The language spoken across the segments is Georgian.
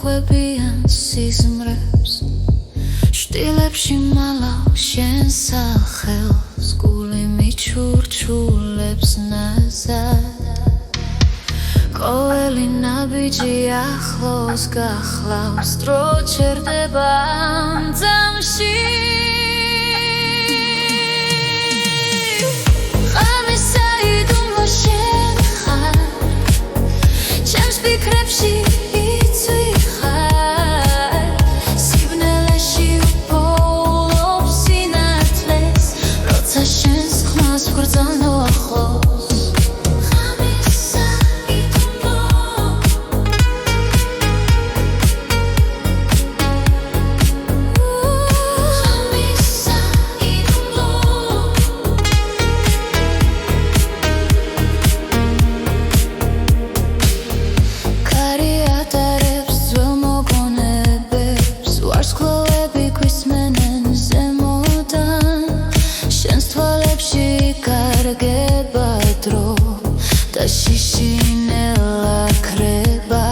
ხვებიან სიზმრებს შტილებში მალავ შენ სახელს გული მიჩურჩულებს ნაზად ყოველი ნაბიჯი ახლოს გახლავს დრო ჩერდება ძამში ფიქრებში იცვიხარ სიბნელეში უპოულობ სინათლეს როცა შენს ხმას ვგრძნო ახლოს ღამისა იდუმლო ღამისა იდუმლო შიშინელა ქრება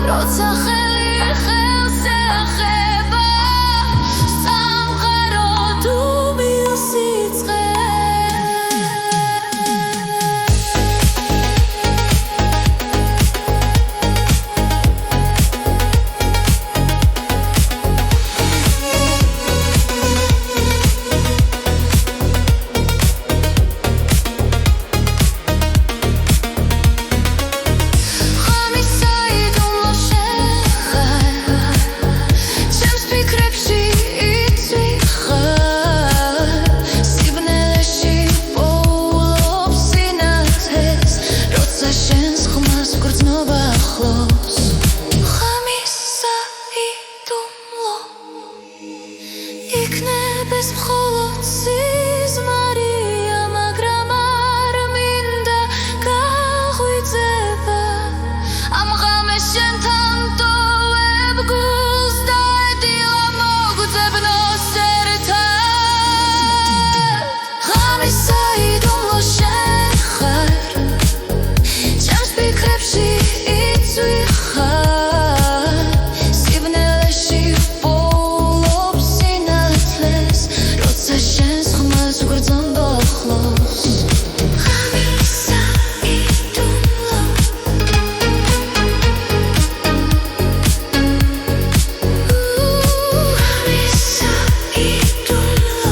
როცა ხელი ხელს ეხება სამყარო თუ მილსიცხე იქნებს მხოლოდ სიზმარია მაგრამ არ მინდა გაღვიძება ამ ღამეს შენთან ტოვებ გულს და ეტილა მოგძებნოს ერთად ღამისა იდუმლო შენ ხარ ჩემს ფიქრებში იცვიხარ სიბნელეში შენს ხმას ვგრძნო ახლოს ღამისა იდუმლო ღამისა იდუმლო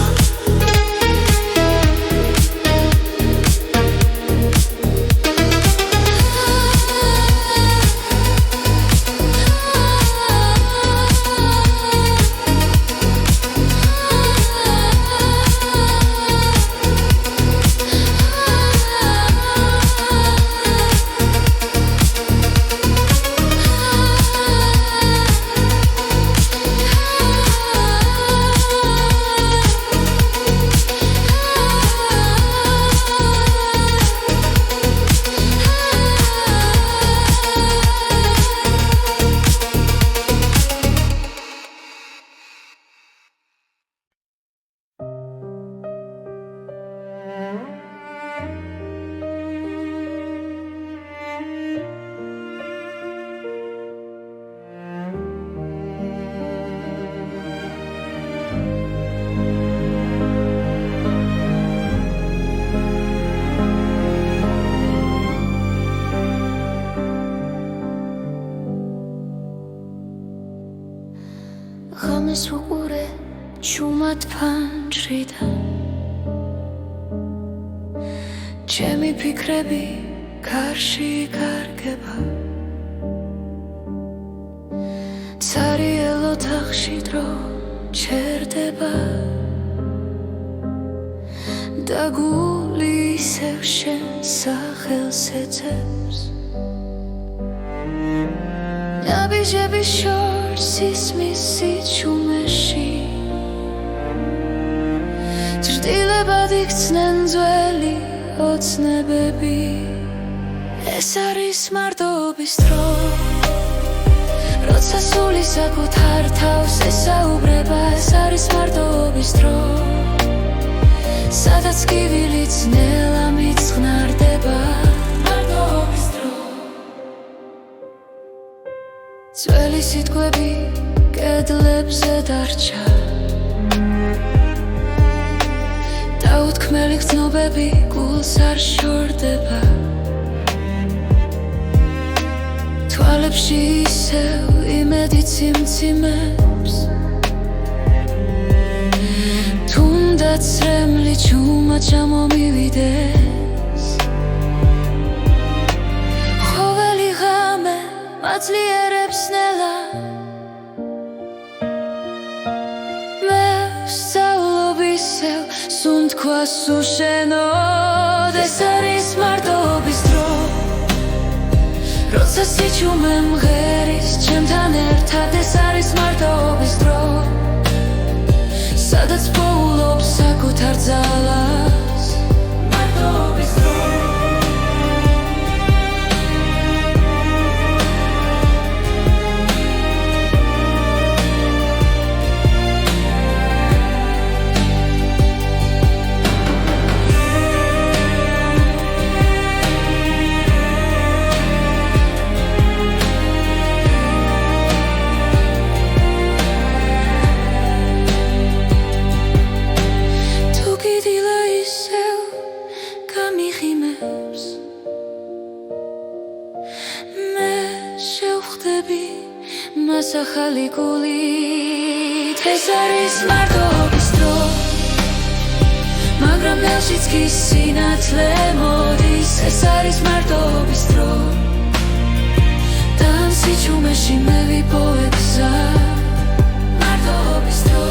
ღამეს ვუყურე ჩუმად ფანჯრიდან ჩემი ფიქრები გარში გარგება ცარიელ ოთახში დრო ჩერდება და გული ისევ შენ სახელს ეძებს ნაბიჯები შორს ისმის სიჩუმეში ჭრდილებად იქცნენ ძველი ოცნებები ეს არის მარტოობის დრო როცა სული საკუთარ თავს ესაუბრება ეს არის მარტოობის დრო სადაც კივილიც ნელა მიცხნარდება მარტოობის დრო მაღალი სიტყვები კედლებზე დარჩა დაუთქმელი გრძნობები გულს არ შორდება თვალებში ისევ იმედი ციმციმებს თუნდაც რემლი ჩუმად ჩამომივიდეს ხოველი ღამე მაძლიერებს ნელა მე ვსწავლობ ისევ სუნთქვას უშენოდ ეს არის მარტოობის დრო როცა სიჩუმე მღერის ჩემთან ერთად ეს არის მარტოობის დრო სადაც პოულობ საკუთარ ძალას მარტოობის დრო მას ახალი გულით ეს არის მარტოობის დრო მაგრამ ნელშიც კი სინათლე მოდის ეს არის მარტოობის დრო და ამ სიჩუმეში მე ვიპოვე გზა მარტოობის დრო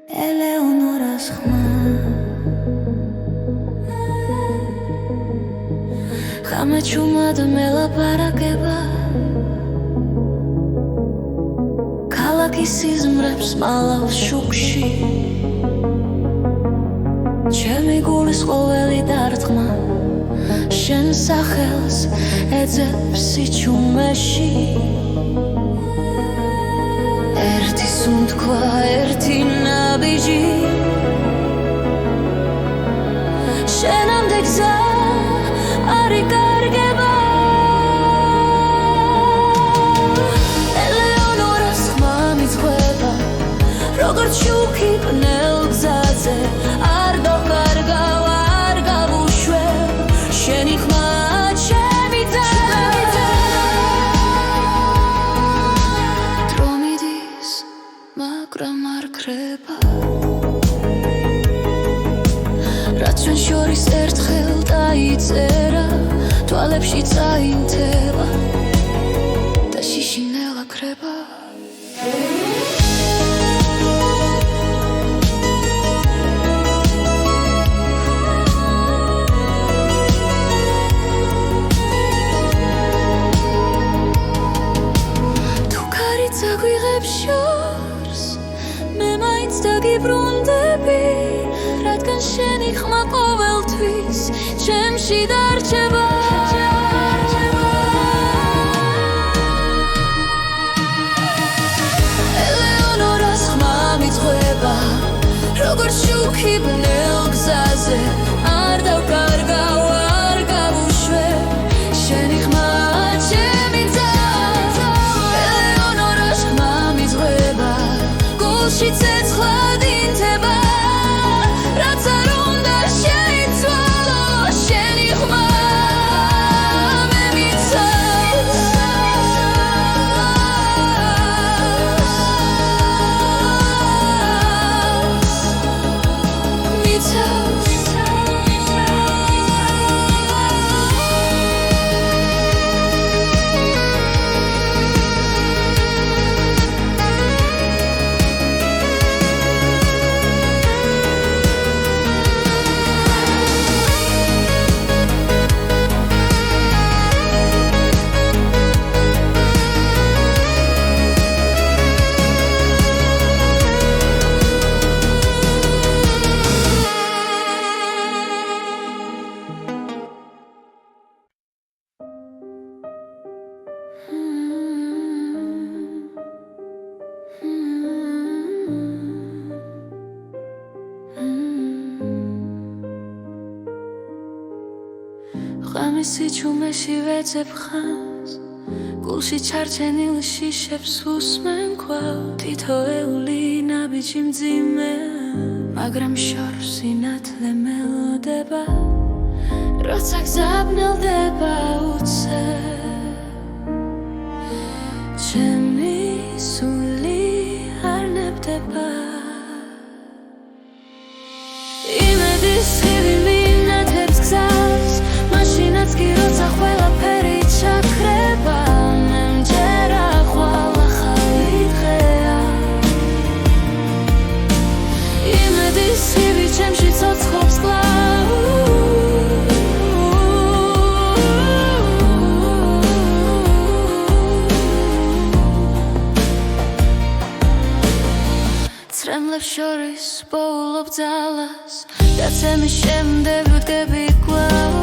ელეონორას ხმა ხამე ჩუმად მელაპარაკება ქალაქის სიზმრებს მალავს შუქში ჩემი გულის ყოველი დარტყმა შენ სახელს ეძებს სიჩუმეში ერთი სუნთქვა ერთი ნაბიჯი შენამდე გზა არ იკარგება ელეონორას ხმა მიძღვება როგორც შუქი პნელ გზაზე არ გავკარგავ არ გავუშვებ შენი ხმა ჩემი და დრო მიდის მაგრამ არ ქრება რაც ჩვენ შორის ერთხელ დაიწერა თვალებში წაინთელა და შიშინელა ქრება თუ ქარი წაგვიღებს შორს მე მაინც დაგიბრუნდები რადგან შენი ხმა ყოველთვის ჩემში დარჩება ელეონორას ხმა მიძღვება როგორც შუქი ბნელ გზაზე არ დავკარგავ არ გავუშვებ შენი ხმა ჩემი და ელეონორას ხმა მიძღვება გულში ცეცხლად ინთება რაც არ უნდა შეიცვალო შენი ხმა მე მიცავს ღამის სიჩუმეში ვეძებ ხანს, გულში ჩარჩენილ შიშებს უსმენ კვლავ. თითოეული ნაბიჯი მძიმე, მაგრამ შორს სინათლე მელოდება, როცა გზაბნელდება უცებ. ჩემი სული არ ნებდება, იმედის ხივი მინათებს გზას, მაშინაც კი როცა ყველაფერი ჩაქრება. მე მჯერა ხვალ ახალი დღეა, იმედის ხივი ჩემში ცოცხლობს კვლავ. ცრემლებს შორის პოულობ ძალას, დაცემის შემდეგ ვდგები კვლავ.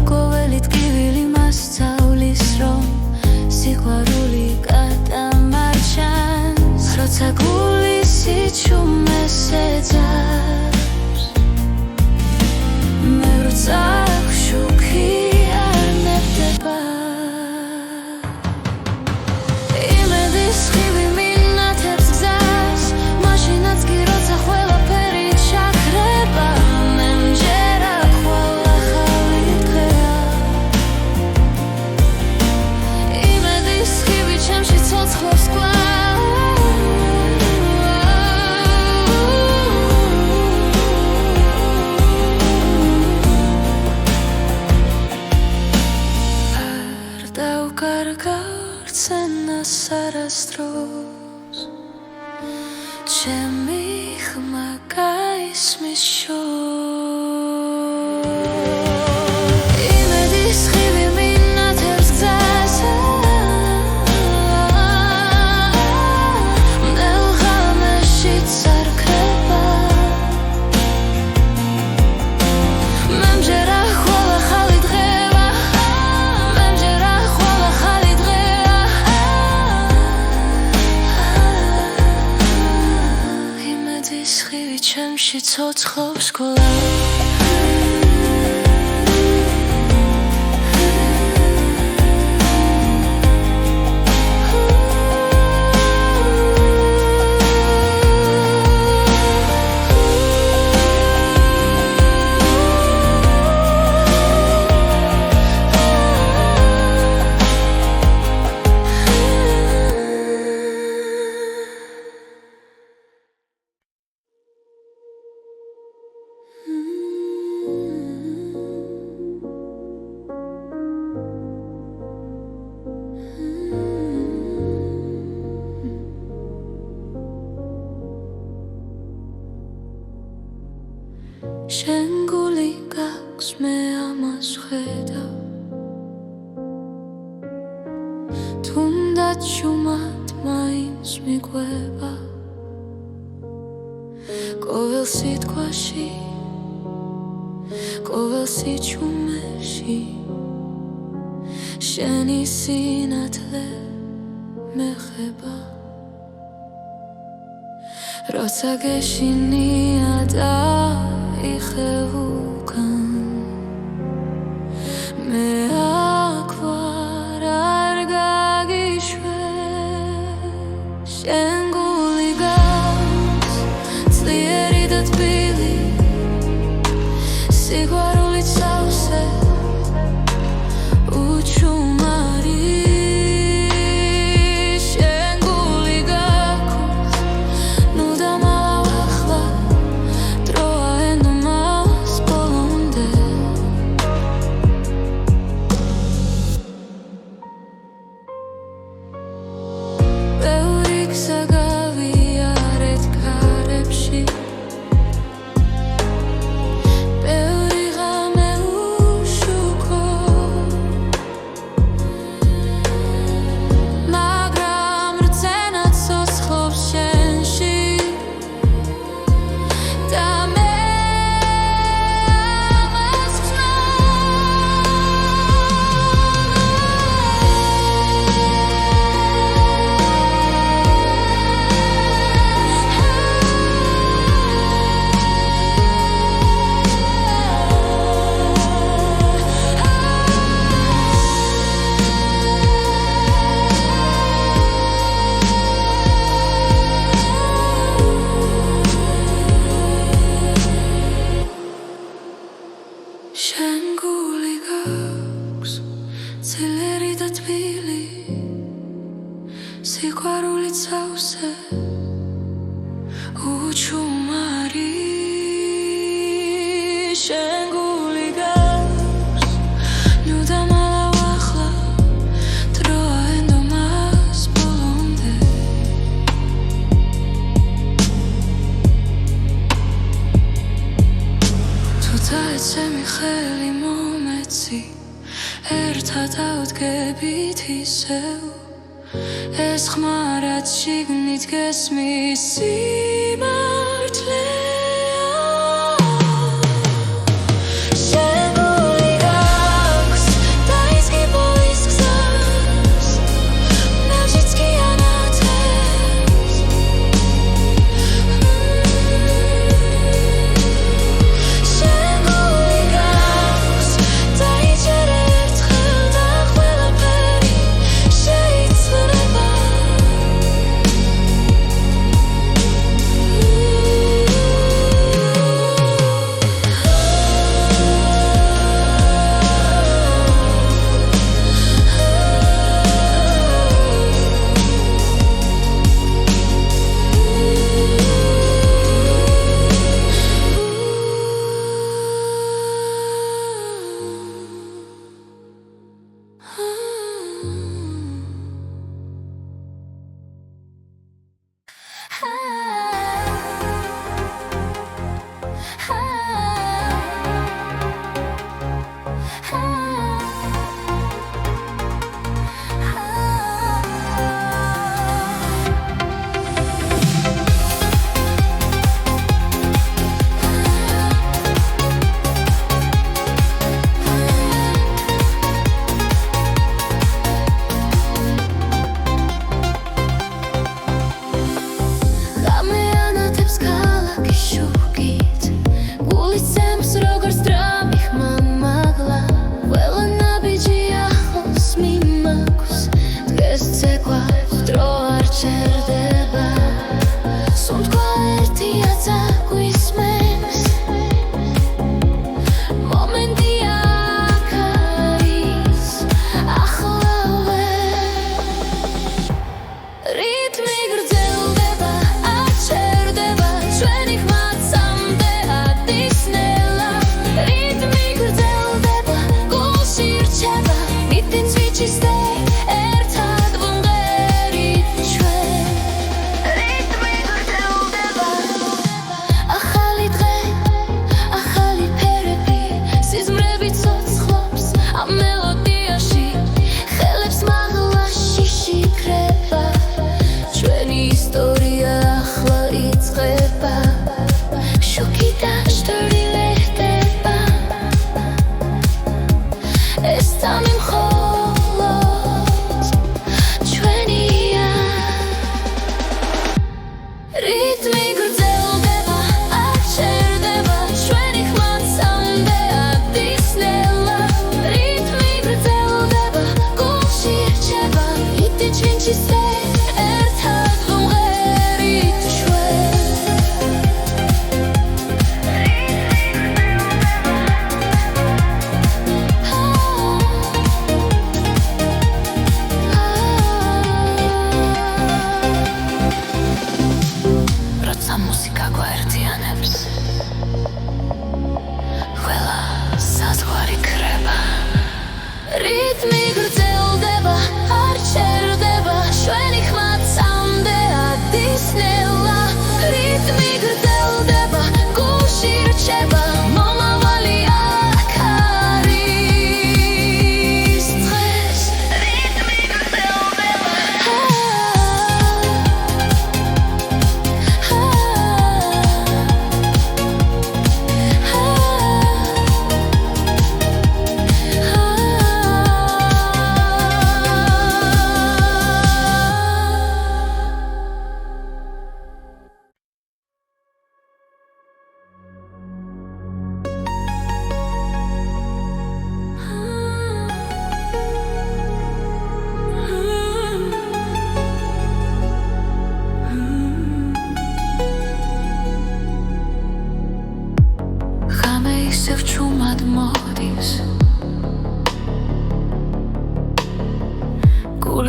ყოველი ტკივილი მასწავლის, რომ სიყვარული გადამარჩენს, როცა გული სიჩუმეს ეძებს. მე როცა შუქი არ ნებდება, იმედის ხივი მინათებს გზას, მაშინაც კი როცა ყველაფერი ჩაქრება. მე მჯერა ხვალ ახალი დღეა, იმედის ხივი ჩემში ცოცხლობს კვლავ. არ დავკარგავ რცენას არასდროს, ჩემი ხმა გაისმის შორს. იმედის ხივი მინათებს გზას, ნელ ღამეშიც არ ქრება. მე მჯერა ხვალ ახალი დღეა, მე მჯერა ხვალ ახალი დღეა. იმედის ხივი ჩემში ცოცხლობს კვლავ. შენ გული გაქვს, მე ამას ვხედავ, თუნდაც შუმად მაინც მიყვება. ყოველ სიტყვაში, ყოველ სიჩუმეში, შენი სინათლე მეხება. როცა გეშინია და იხევუკან, მე აქ ვარ, არ გაგიშვებ. შენ გული გაქვს, ძლიერი და თბილი, სიყვარულით სავსე, უჩუმარი. შენ გული გაქვს, ნუ დამალავ ახლა, დროა ენდომას ბოლომდე. ყვარული ცავზე უჩუმარი შენ გული გავს ნუ დამალავ ახლა დროა ენდომას ბოლომდე თუ დაეცემი ხელი მომეცი ერთად ავდგებით ისევ ეს ხმა რაც შიგნით გესმის სიმართლეა შენ გული გაქვს დაიზგი ბოლის გზას ნავშიც კი ანათებს შენ გული გაქვს დაიჯერ ერთხელ და ყველაფერი შეიცვლება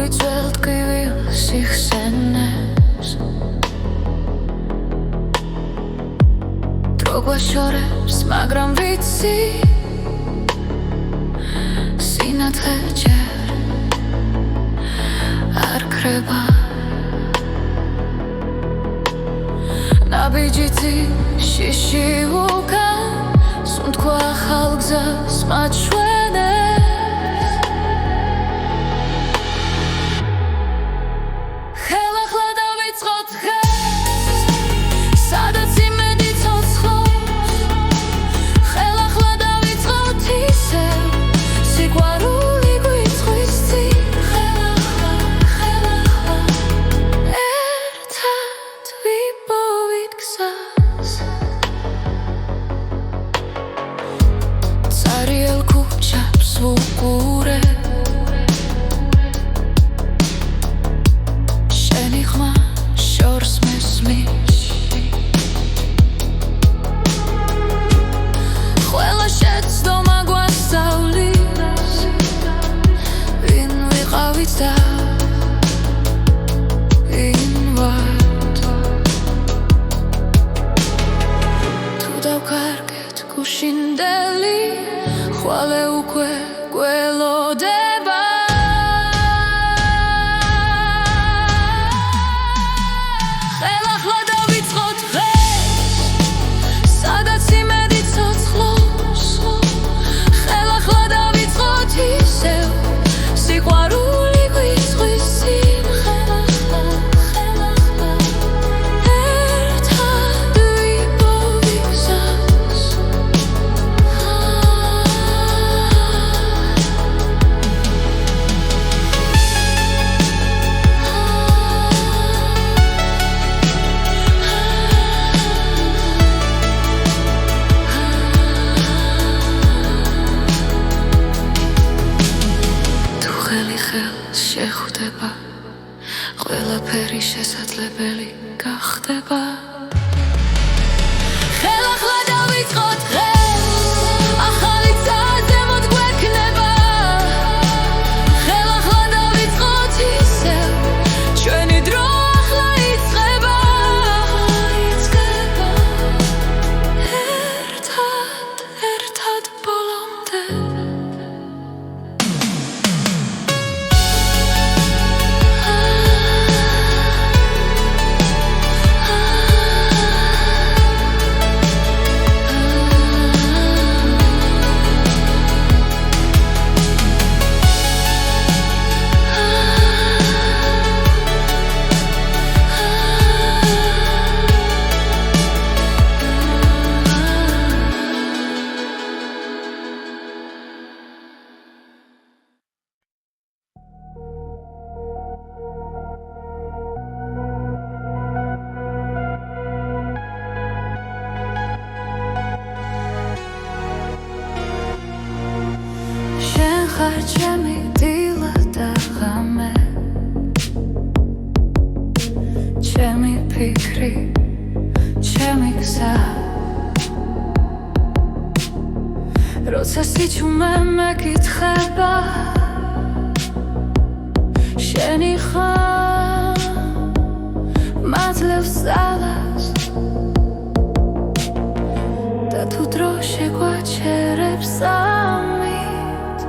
გული ძველ ტკივილ სიხსენებს დრო გვაშორებს მაგრამ ვიცი სინათლე ჯერ არ ქრება ნაბიჯითი შიში უკან სუნთქვა ახალ გზას მაჩვენებს ხელახლა დავიწყოთ დღეს სადაც იმედი ცოცხლობს ხელახლა დავიწყოთ ისევ სიყვარული გვიწვის წინ ხელახლა ერთად ვიპოვით გზას წარიელ ქუჩებს ვუყურებ შენი ხმა შორს მესმის ყველა შეცდომა გვასწავლის ვინ ვიყავით და ვინ ვართ თუ დავკარგეთ გუშინდელი ხვალე უკვე გველოდება ხელახლა დავიწყოთ დღეს სადაც იმედი ცოცხლობს ხელახლა დავიწყოთ ისევ სიყვარული გვიწვის წინ ხელახლა ერთად ვიპოვით გზას თუ ხელი ხელს შეხვდება ყველაფერი შესაძლებელი გახდება ხელახლა დავიწყოთ დღეს ახალი წაზემოთ გვექნება ხელახლა დავიწყოთ ისევ ჩვენი დრო ახლა იწყება ერთად ბოლომდე შენ ხარ ჩემი დილა და ღამე ჩემი ფიქრი ჩემი გზა როცა სიჩუმე მეკითხება შენი ხარ მაძლევს ძალას და თუ დრო შეგვაჩერებს ამით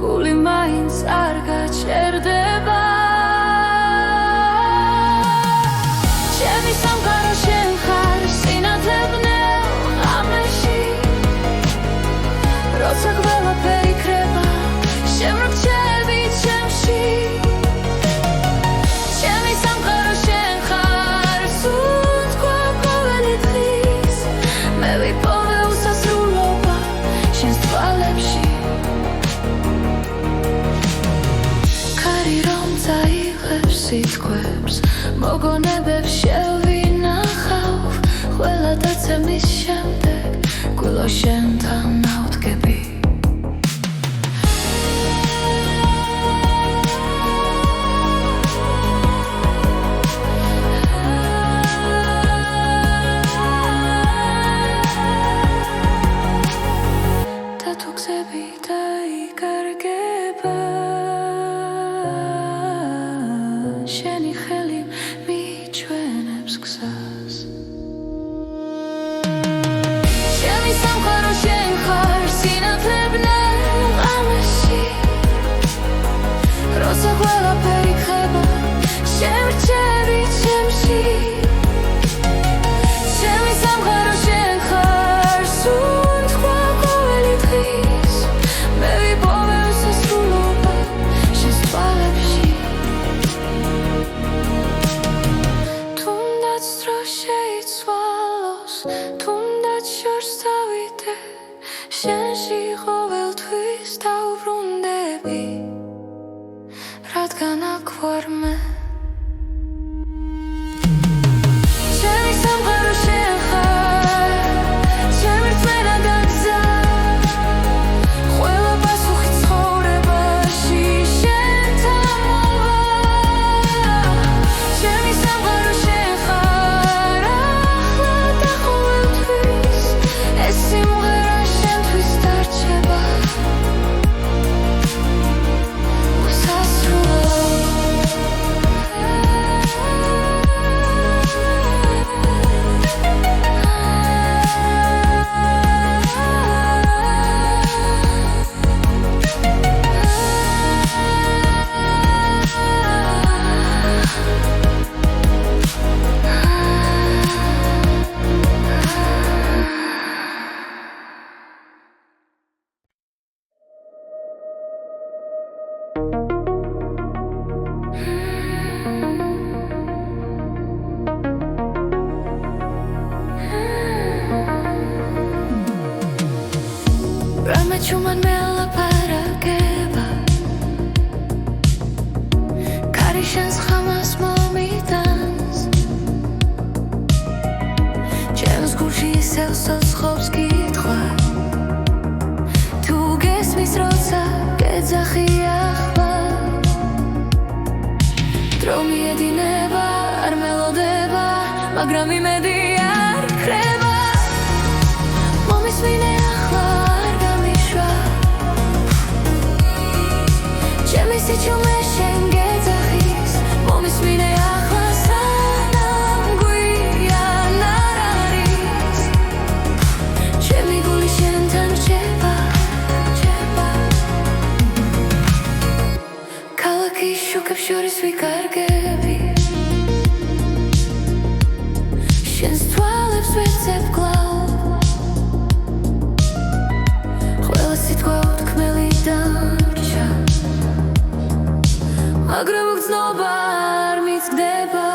გული მაინც არ გაჩერდება ჩემი სამყარო შენ ხარ სინათლე ბნელ ღამეში როცა ყველაფერი ქრება შემრჩები ჩემში ჩემი სამყარო შენ ხარ სუნთქვა ყოველი დღის მე ვიპოვე უსასრულობა შენს თვალებში ქარი რომ წაიღებს სიტყვებს მოგონებებს შევინახავ ყველა დაცემის შემდეგ გულო შენთან ავდგები და თუ გზები დაიკარგება სიყვარულში ყოველთვის დავბრუნდები, რადგან აქ ვარ მე. ჩემი სამყარო შენ ხარ, ჩემი რწმენა და გზა, ყველა პასუხი ცხოვრებაში შენთან მოვა. ჩემი სამყარო შენ ხარ, ახლა და ყოველთვის ეს სიმღერა შენთვის დარჩება უსასრულო. რამე ჩუმან მელაპარაკება, კარი შენს ხამას მომიტანს, ჩემს გულში ისევ სოცხობს კითხვა, თუ გესმის როცა გეძახი ახლა. დრო მიედინება, არ მელოდება, მაგრამ იმედი არ ქრება. მომისმინე ახლა, არ გამიშვა, ჩემი სიჩუმე შენ გეძახის. მომისმინე ახლა, სანამ გვიან არ არის, ჩემი გული შენთან რჩება. ქალაქის შუქებს შორის ვიკარგები, შენს თვალებს ვეცებ კლავ, ყველა სიტყვა უთქმელი დარჩა, მაგრამ გრძნობა არ მიცგდება.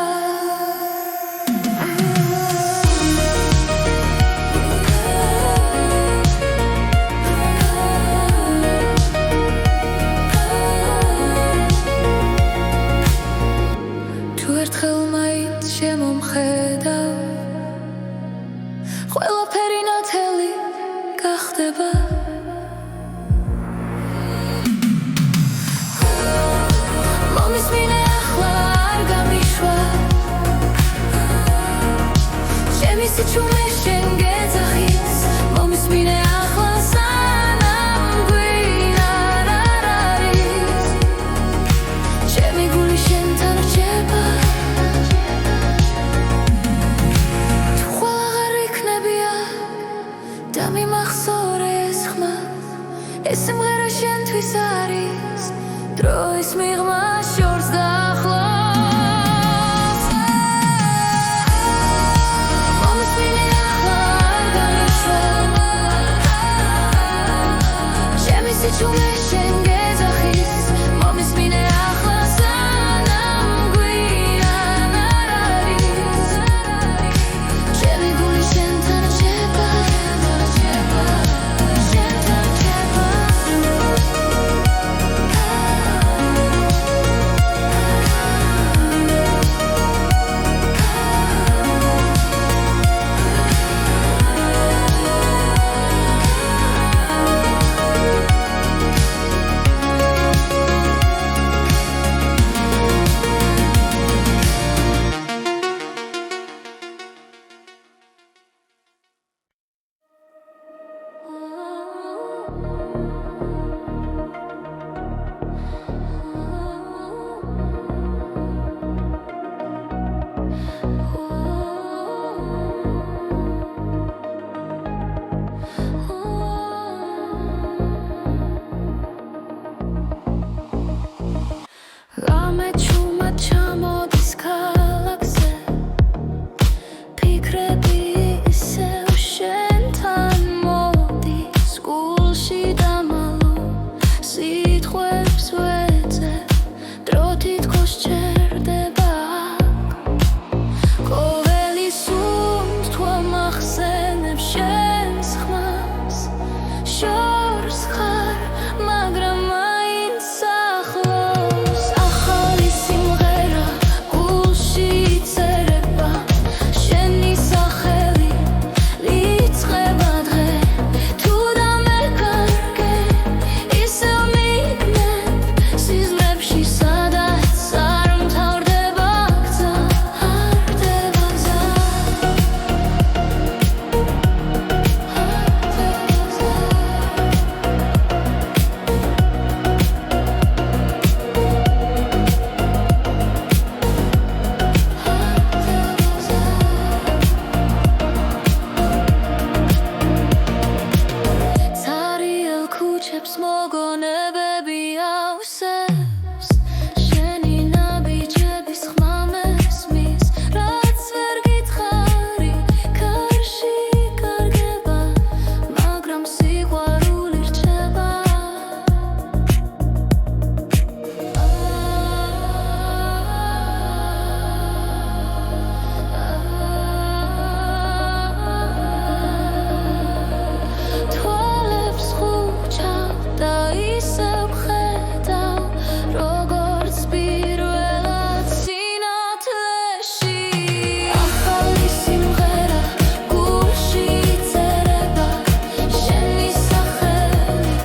თუ ერთხელ მაინც შემომხედავ, ყველაფერი ნათელი გახდება. მომისმინე ახლა, არ გამიშვა, ჩემი სიჩუმე შენ გეძახის. მომისმინე ახლა, სანამ გვიან არ არის, ჩემი გული შენთან რჩება. თუ ხვალ აღარ იქნები აქ და მიმახსოვრე ეს ხმა, ეს სიმღერა შენთვის არის დროის მიღმა შორს დაახლოს. მომისმინე ახლა, არ გამიშვა, ჩემი სიჩუმე შენ გეძახის. მომისმინე ახლა, სანამ გვიან არ არის, ჩემი გული შენთან რჩება. შენთან რჩება. თვალებს მოგონებები ავსებს შენი ნაბიჯების ხმა მესმის რაც ვერ გითხარი კარში კარგება მაგრამ სიყვარული რჩება თვალებს ხუჩავ და ისევ ხედავ როგორც პირველად სინათლეში ახალი სიმღერა გულში იწერება შენი სახელი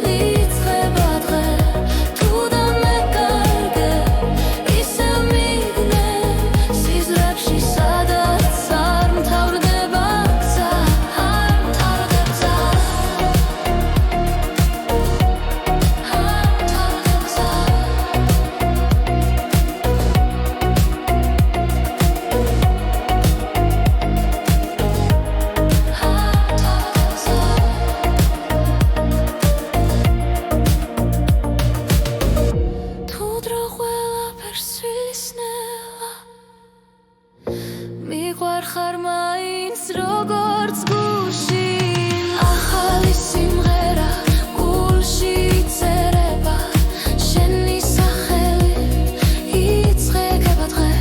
ლიწყება დღე თუ და მეკარგე ისევ მიგნე სიზრებში სადაც არ მთავრდება გზა არ მთავრდება თუ დრო ყველაფერს ვისნელა მიყვარ ხარ მაინც როგორც გულში ახალი სიმღერა გულში იწერება შენი სახელი იწყება დღე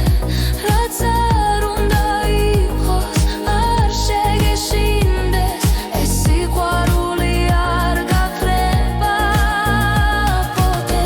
რაც არ უნდა იყოს არ შეგეშინდეს ეს სიყვარული არ გაქრება ποτέ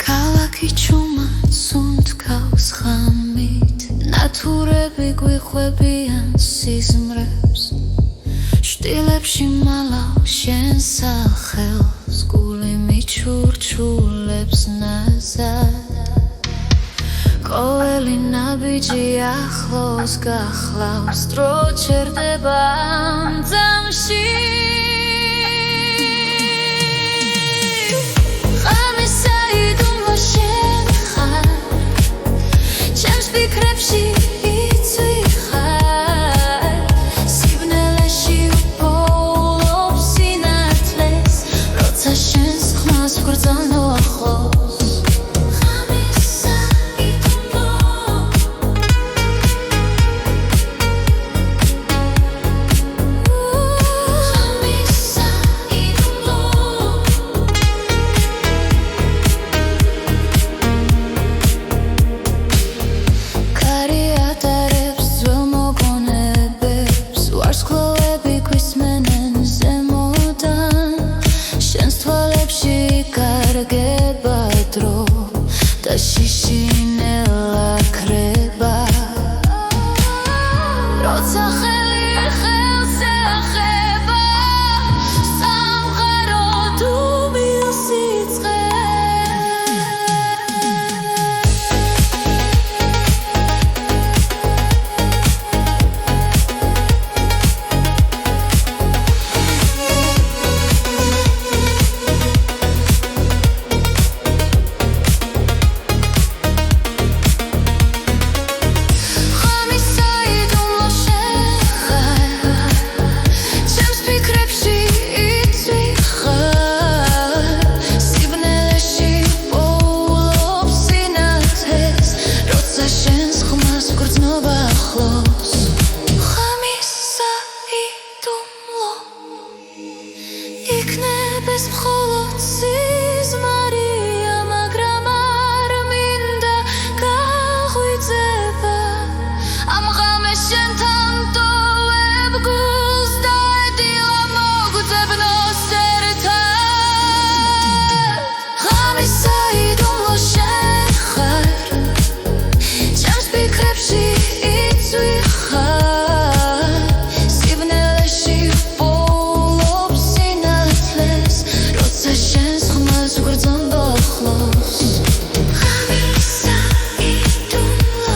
ქალაქი ჩუმად სუნთქავს ხამით ნათურები გვიხვებიან სიზმრებს შტილებში მალავ შენ სახელს გული მიჩურჩულებს ნაზად ყოველი ნაბიჯი ახლოს გახლავს დრო ჩერდება ამ ძამში შენ ხარ ჩემს ფიქრებში იცვი ხარ სიბნელეში უპოულობ სინათლეს როცა შენს ხმას ვგრძნო ახლოს ხამისა იტუმბო ხამისა იტუმბო შიშინელა ქრება როცა ხელი ხელს ეხება სამყარო თუ მილსიწყე იღებს მხოლოდ სიზმარია, მაგრამ არ მინდა გაღვიძება ამ ღამეს შენთან ტოვებ გულს და ედილა მოგძებნოს ერთად. ღამის საიდუმლო შენ ხარ, ჩემს ფიქრებში იწვი ხარ, სიბნელეში ვპოულობ სინათლეს, როცა შენს ხმას ვგრძნობ ახლოს. ღამის საიდუმლო,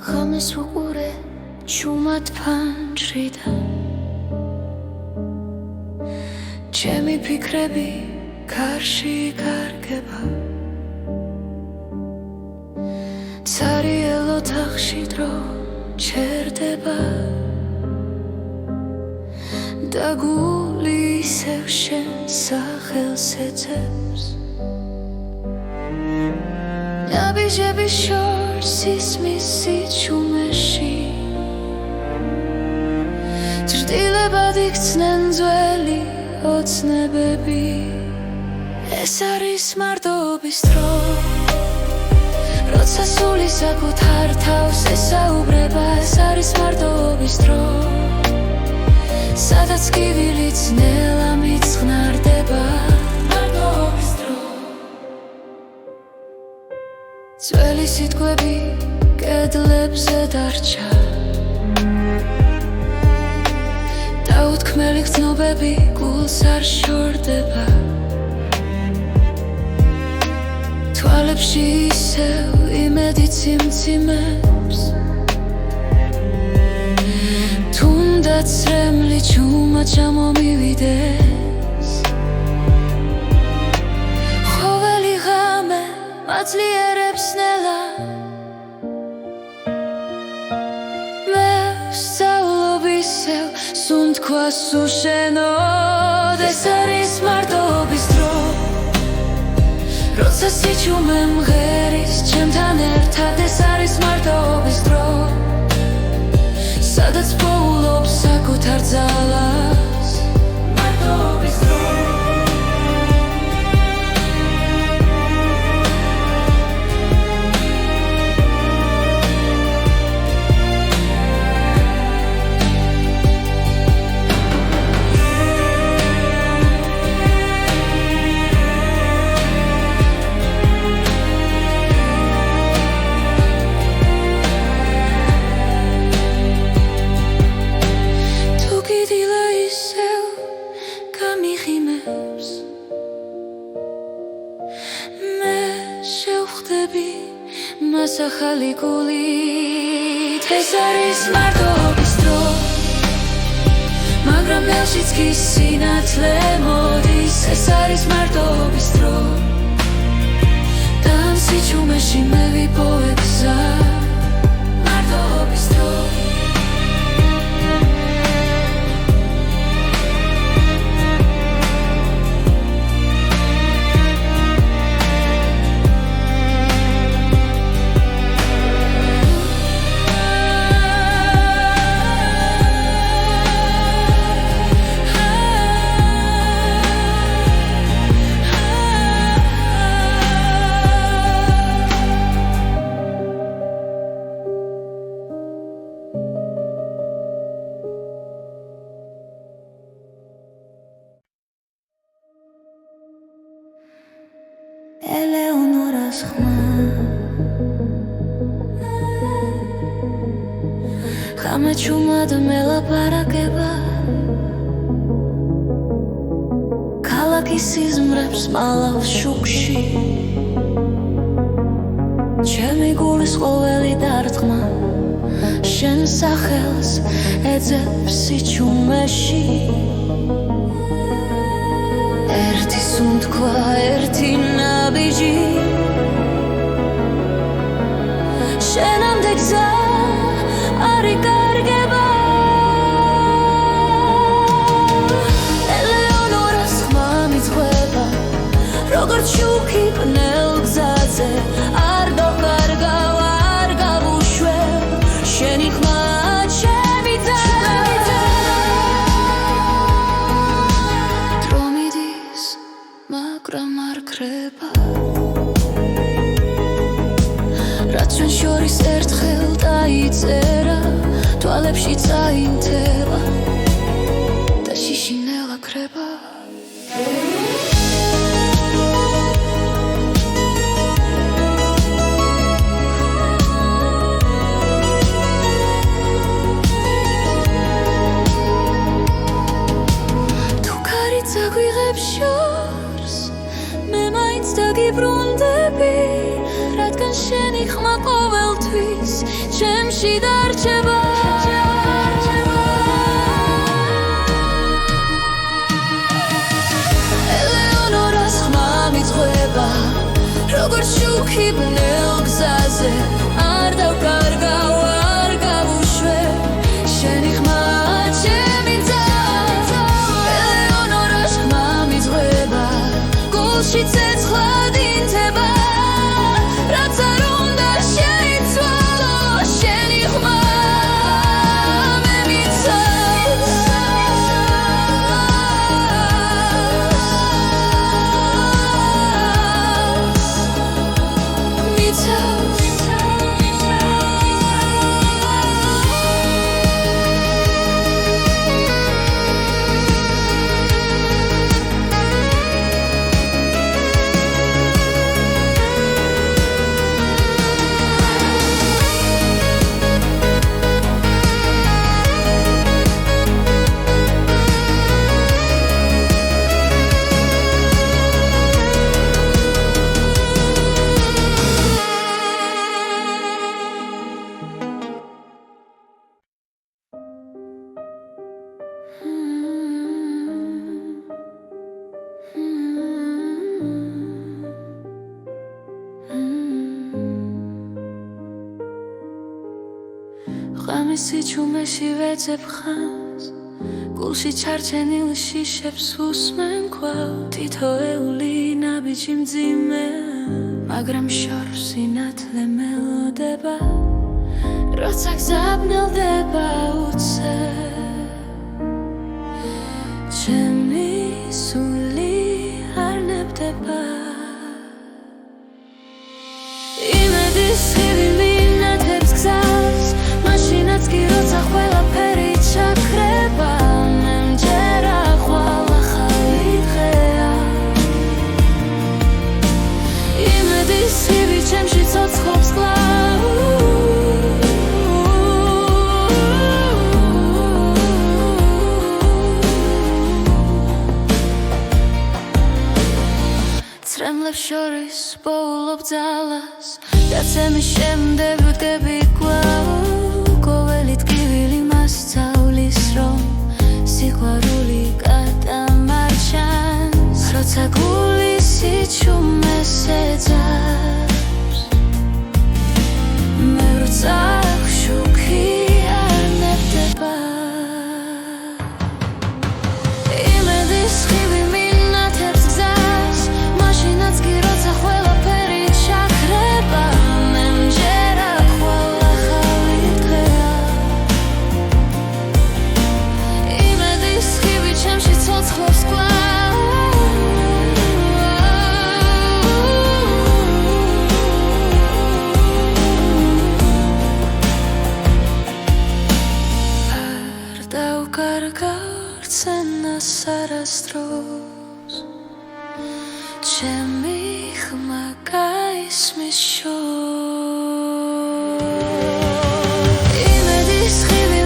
ღამის ღამეს ვუყურე ჩუმად ფანჯრიდან, ჩემი ფიქრები გარში გარგება, ცარიელ ოთახში დრო ჩერდება და გული ისევ შენ სახელს ეძებს. ნაბიჯები შორს ისმის სიჩუმეში, ჭრდილებად იქცნენ ძველი ოცნებები. ეს არის მარტობის დრო, როცა სული საკუთარ თავს ესაუბრება. ეს არის მარტობის დრო, სადაც კივილიც ნელა მიწყნარდება. მარტობის დრო, ძველი სიტყვები კედლებზე დარჩა, დაუთქმელი გრძნობები გულს არ შორდება. თვალებში ისევ იმედი ციმციმებს, თუნდაც რემლი ჩუმად ჩამომივიდეს. ხოველი ღამე მაძლიერებს ნელა, მე ვსწავლობ ისევ სუნთქვას უშენოდ. ეს არის მარტობის დრო, როცა სიჩუმე მღერის ჩემთან ერთად. ეს არის მარტობის დრო, სადაც პოულობ საკუთარ ძალას. მარტობის დრო, მას ახალი გულით. ეს არის მარტობის დრო, მაგრამ ნელშიც კი სინათლე მოდის. ეს არის მარტობის დრო, და ამ სიჩუმეში მე ვიპოვებ გზა. მარტობის დრო, გამეჩუმად მელაპარაკება ქალაქის სიზმრებს მალავს შუქში ჩემი გულის ყოველი დარტყმა შენ სახელს ეძებს სიჩუმეში ერთი სუნთქვა ერთი ნაბიჯი შენამდე გზა არ იკარგება ელეონორას ხმა მიძღვება როგორც შუქი პნელ გზაზე არ დავკარგავ არ გავუშვებ შენი ხმა ჩემი და დრო მიდის მაგრამ არ ქრება რაც ჩვენ შორის ერთხელ დაიწერა თვალებში წაინთება და შიშინელა ქრება თუ ქარი წაგვიღებს შორს მე მაინც დაგიბრუნდები რადგან შენი ხმა ყოველთვის ჩემში დარჩება ელეონორას ხმა მიძღვება როგორც შუქი ბნელ გზაზე არ დავკარგავ არ გავუშვებ შენი ხმა ჩემი და ელეონორას ხმა მიძღვება გულში ცეცხლად ინთება რაც არ უნდა შეიცვალო შენი ხმა მე მიცავს ღამის სიჩუმეში ვეძებ ხანს გულში ჩარჩენილ შიშებს უსმენ კვლავ თითოეული ნაბიჯი მძიმე მაგრამ შორს სინათლე მელოდება როცა გზაბნელდება უცებ ჩემი სული არ ნებდება იმედის ხივი მინათებს გზას მაშინაც კი როცა ყველაფერი ჩაქრება მე მჯერა ხვალ ახალი დღეა იმედის ხივი ჩემში ცოცხლობს კვლავ წრემლებს შორის პოულობ ძალას დაცემის შემდეგ ვდგები კვლავ ყოველი ტკივილი მასწავლის რომ სიყვარული გადამარჩენს როცა გულის სიჩუმეს ეძებს მე როცა შუქი არ ნებდება იმედის ხივი მინათებს გზას მაშინაც კი როცა ყველაფერი ჩაქრება მე მჯერა ხვალ ახალი დღეა იმედის ხივი ჩემში ცოცხლობს კვლავ არ დავკარგავ ცენას არასდროს ჩემი ხმა გაისმის შორს იმედის ხივი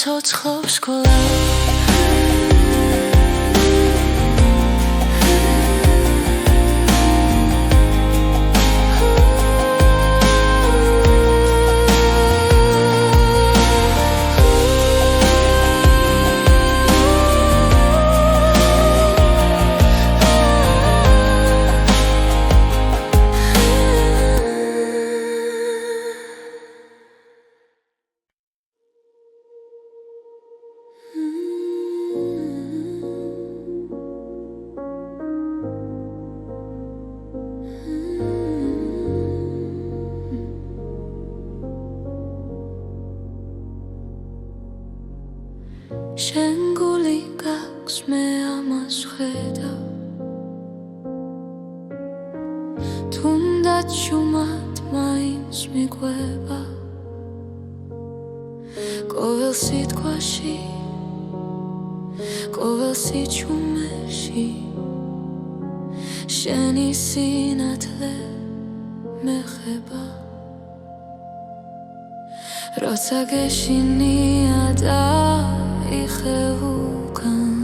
ცოცხლობს სკოლა შენ გული გაქვს მე ამას ვხედავ თუნდაც შუმად მაინც მიყვება ყოველ სიტყვაში ყოველ სიჩუმეში შენი სინათლე მეხება როცა გეშინია და იხევუკან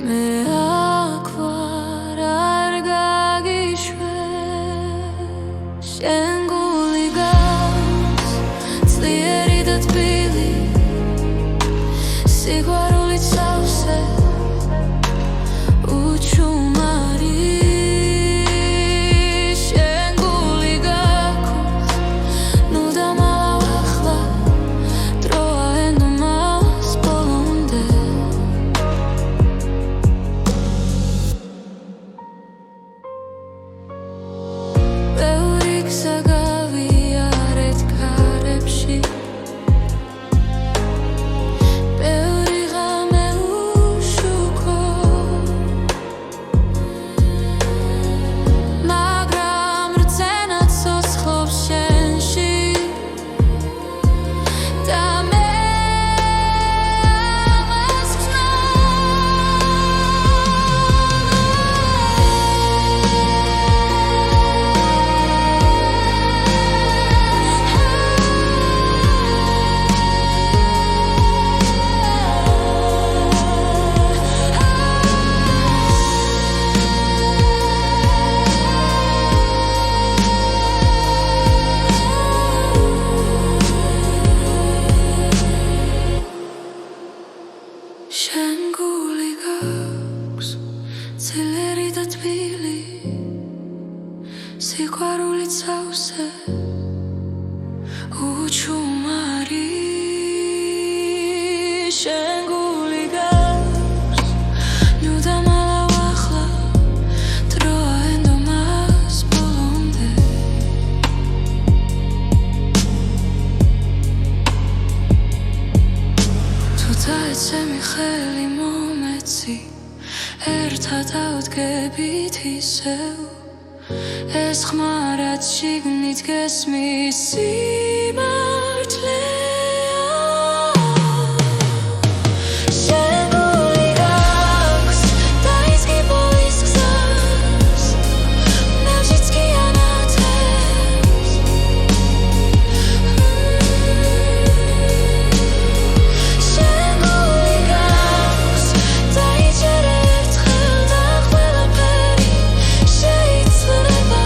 მე აქ ვარ არ გაგიშვებ შენ გული გაქვს ძლიერი და თბილი სიყვარულით სავსე უჩუმარი შენ გული გაქვს ნუ დამალავ ახლა დროა ენდომას ბოლომდე ბევრი გზა გავიარეთ ქარებში ბევრი ღამე უშუქო მაგრამ რძენა ცოცხლობს შენში და მე ამას შენ გული გაქვს ძლიერი და თბილი სიყვარულით სავსე უჩუმარი შენ გული გაქვს ნუ დამალავ ახლა დროა ენდომას ბოლომდე თუ დაეცემი ხელი მომეცი ერთად ავდგებით ისევ ეს ხმა რაც შიგნით გესმის სიმართლეა შენ გული გაქვს დაიწყი ბოლის გზას ნავშიც კი ანათებს შენ გული გაქვს დაიჯერ ერთხელ და ყველაფერი შეიცვლება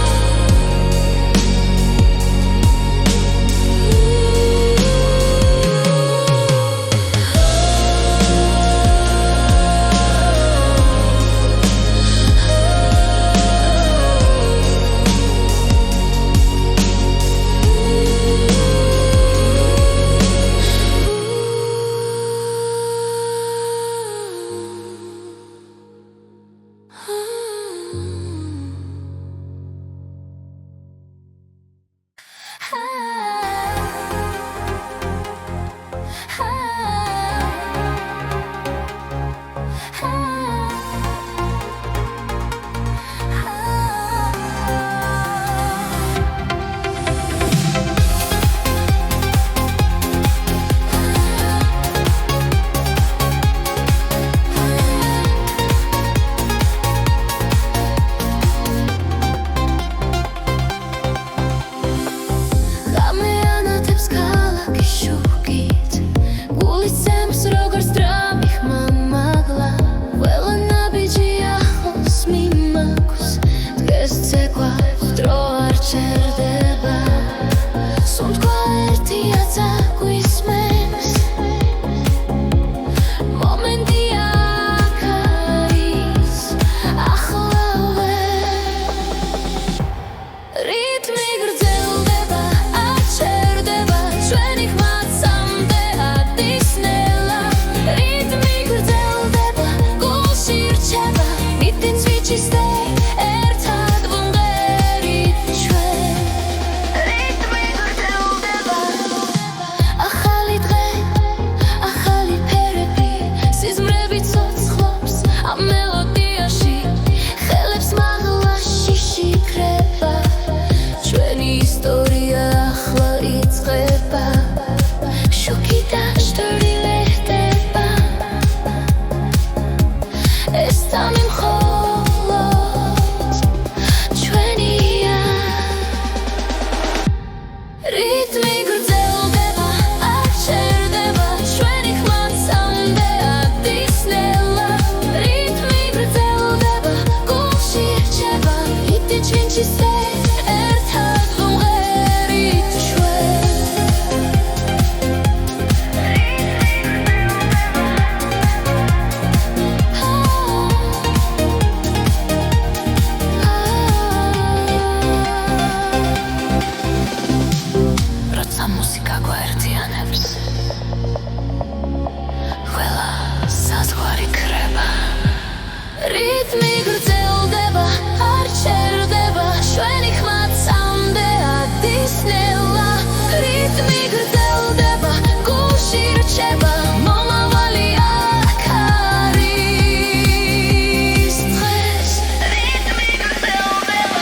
Għammi għana tibskala kixxukit რითმი გრძელდება, არ ჩერდება, ჩვენი ხმაც ამდე ადისნელა. რითმი გრძელდება, გულში რჩება, მომავალი აქ არის დღეს. რითმი გრძელდება,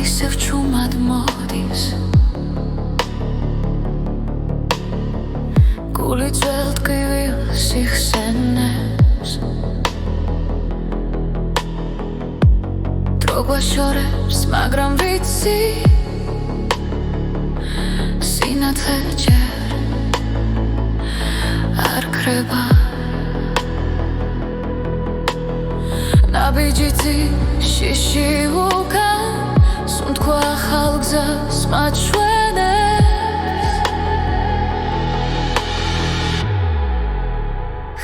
ისევ ჩუმად მოდის, გული ძველთკივილს იხსენებს, დრო გვაშორებს, მაგრამ ვიცი სინათლე ჯერ არ ქრება. ნაბიჯი შიში უკან სუნთქვა ახალ გზას მაჩვენებს.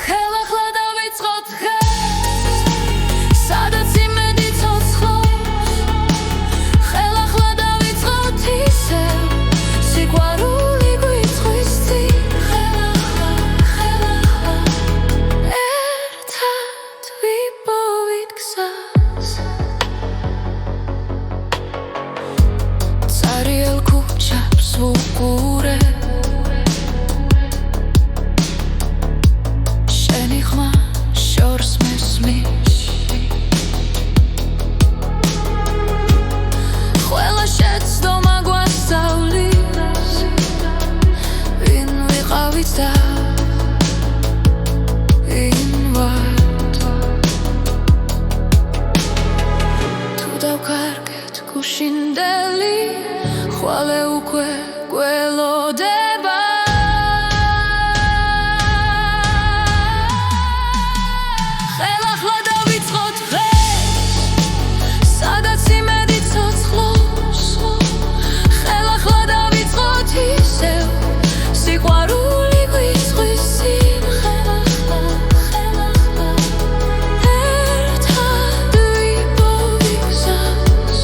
ხელახლა დავიწყოთ დღეს, სადაც იმედი ცოცხლობს. ხელახლა დავიწყოთ ისევ, სიყვარული გვიწვის წინ. ხელახლა ერთად ვიპოვით გზას. Ariel kuchap zvukure Sheni khma shors mesmish Khwela shetsdoma gwasavlis Vin viqavit da invat Tu davkarget gushindeli ხვალე უკვე გველოდება. ხელახლა დავიწყოთ დღეს, სადაც იმედი ცოცხლობს. ხელახლა დავიწყოთ ისევ, სიყვარული გვიწვის წინ. ხელახლა ერთად ვიპოვით გზას.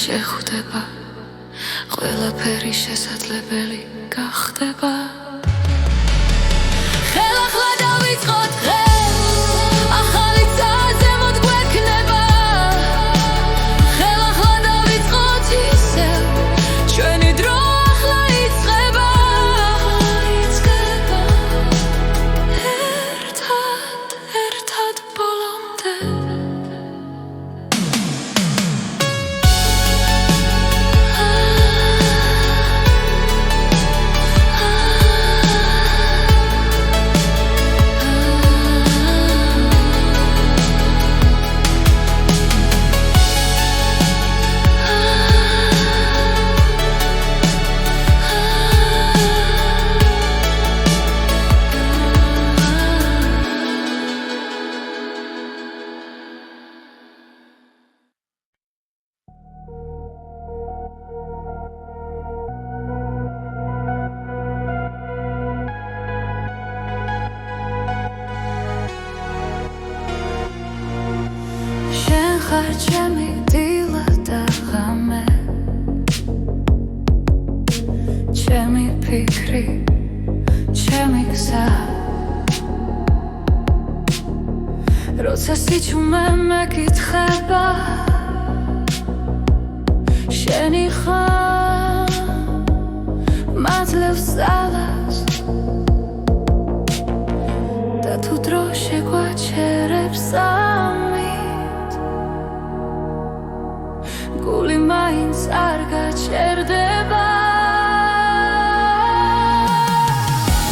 შეხვდება, ყველაფერი შესაძლებელი გახდება. ხელახლა დავიწყოთ დღეს, ახალი გზა ზემოთ გვექნება. ხელახლა დავიწყოთ ისევ, ჩვენი დრო ახლა იწყება. ერთად ბოლომდე. ჩემი დილა და ღამე, ჩემი ფიქრი, ჩემი გზა. როცა სიჩუმე მეკითხება, შენი ხარ მადლებს ძალას და თუ დრო შეგვაჩერებს ამით ჩერდება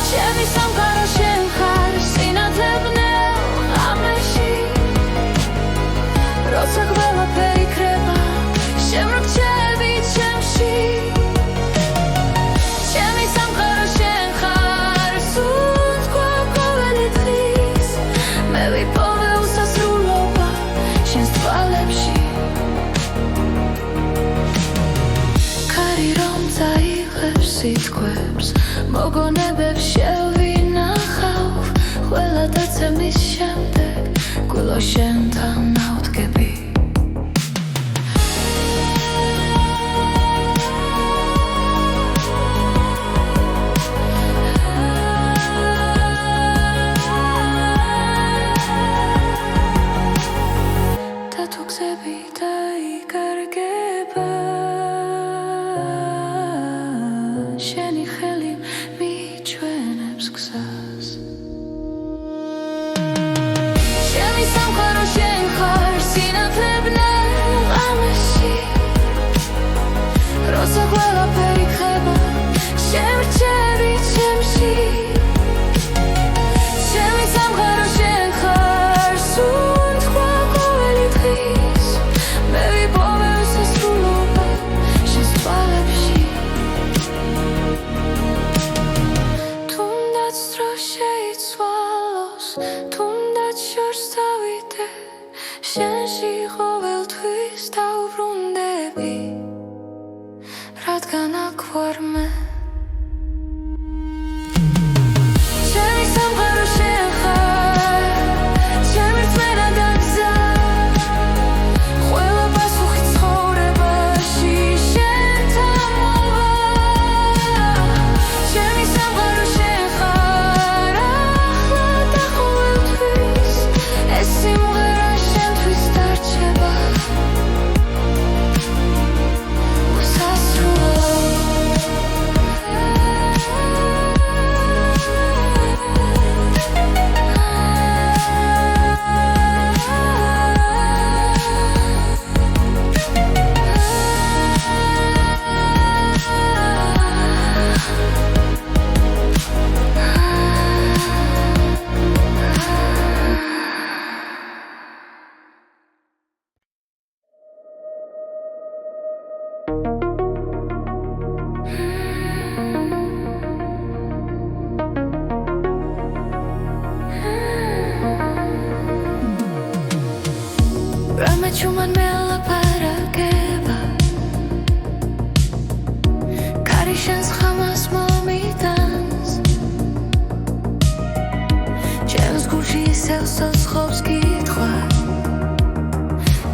ჩემი სამყარო შენ ხარ სინათლე ბნელ ღამეში როცა ყველაფერი იქრება შემრჩები ჩემში ჩემი სამყარო შენ ხარ სუნთქვა ყოველი დღის მე ვიპოვე უსასრულობა შენს თვალებში ქარი რომ წაიღებს სიტყვებს მოგონებებს შევინახავ ყველა დაცემის შემდეგ გულო შენთან ავდგები და თუ გზები დაიკარგება შენი ხელი მიჩვენებს გზას ჩემი სამყარო შენ ხარ სინათლე ბნელ ღამეში როცა ყველაფერი იქრება შემრჩები ჩემში ჩემი სამყარო შენ ხარ სუნთქვა ყოველი დღის მე ვიპოვე უსასრულობა შენს თვალებში თუნდაც დრო შეიცვალოს თუნდაც შორს დავიდე შენში ყოველთვის დავბრუნდები რადგან აქ ვარ მე ჩემი სამყარო შენ ხარ ჩემი რწმენა და გზა ყველა პასუხი ცხოვრებაში შენთან მოვა ჩემი სამყარო შენ ხარ ახლა და ყოველთვის ეს სიმღერა შენთვის დარჩება Ramechuman mela parageba Karishans khamas momitans Chems gushi selsos khobs kitkhwa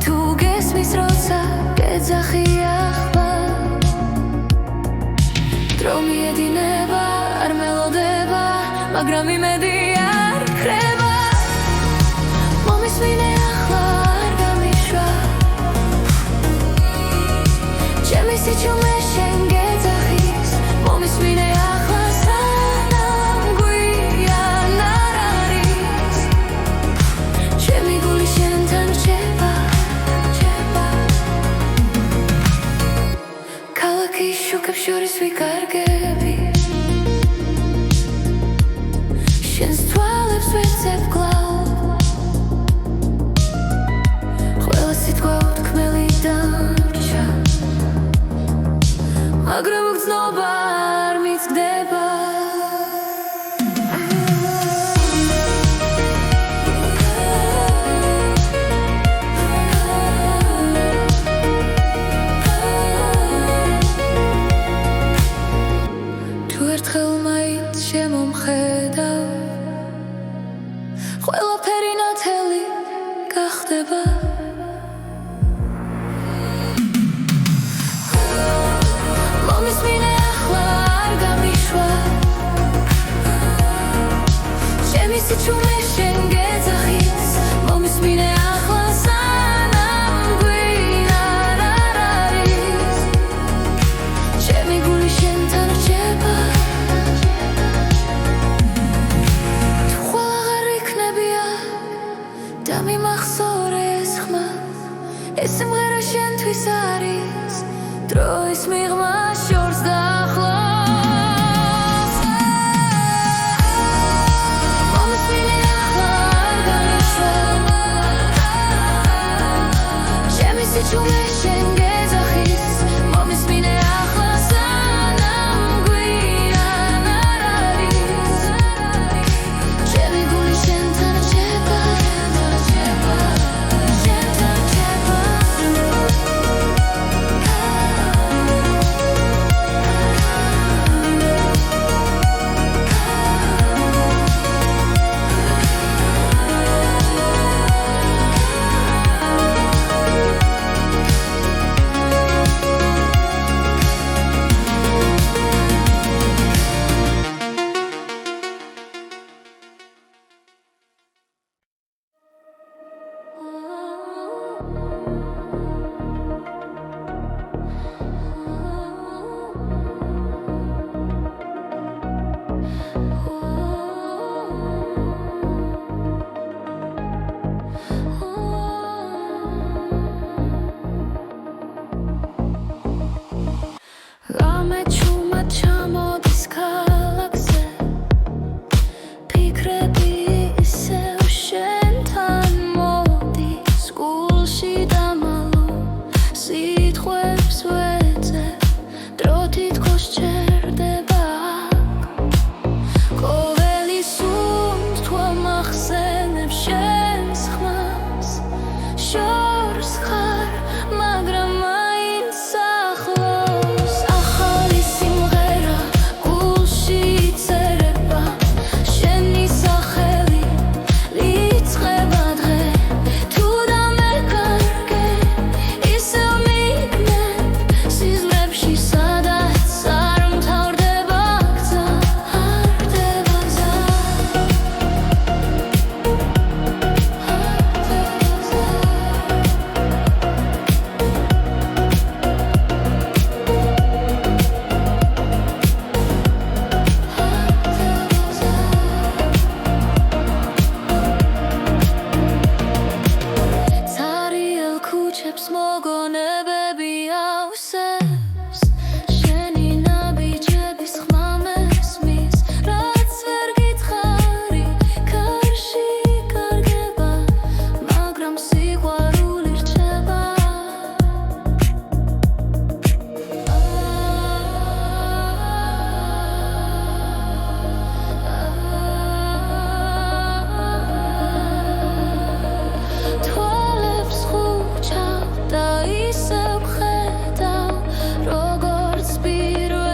Tu gesmis rotsa gedzaxi akhva Dromi edineba ar melodeba Magram imedi ar kreba Momis mine akhva ჩემი სიჩუმე შენ გეძახის მომის მინე ახლა სანამ გვიან არ არის ჩემი გული შენთან რჩება ქალაქის შუქებს შორის ვიკარგები შენს თვალებს ვეცებ კლავ ყველა სიტყვა უთქმელი დარჩა მაგრამ გრძნობა არ მიცდება თუ ერთხელ მაინც შემომხედავ ყველაფერი ნათელი გახდება Sichume shen gezachis Momis mine achla sanam guinar araris Chemi guli shen tan rcheba Tu khwala gharik nebia Dami makhsor es khma Esim ghera shen tvis aris დროის მიღმა შორს დაახლოს მომისმინე ახლა არ განიცვალ ჩემი სიჩუმე შენ გეძახის მომისმინე ახლა სანამ გვიან არ არის ჩემი გული შენთან რჩება შენთან რჩება Rame chuma chamoდის ქალაქზე ფიქრები ისევ შენთან მოდის გულში დამალო სიტყვებს ვეძებ დრო თითქოს ჩერდება ყოველი სუნთ თვა მახსენებს შენს ხმას შორს ხარ მაგრამ მაინც ახლოს ახალი სიმღერა გულში იწერება შენი სახელი ლიწყება დღე თუ დამეკარგე ისევ მიგნებ სიზმრებში სადაც არ მთავრდება გზა არ ხდება გზა Цариელ ქუჩებს მოგონებ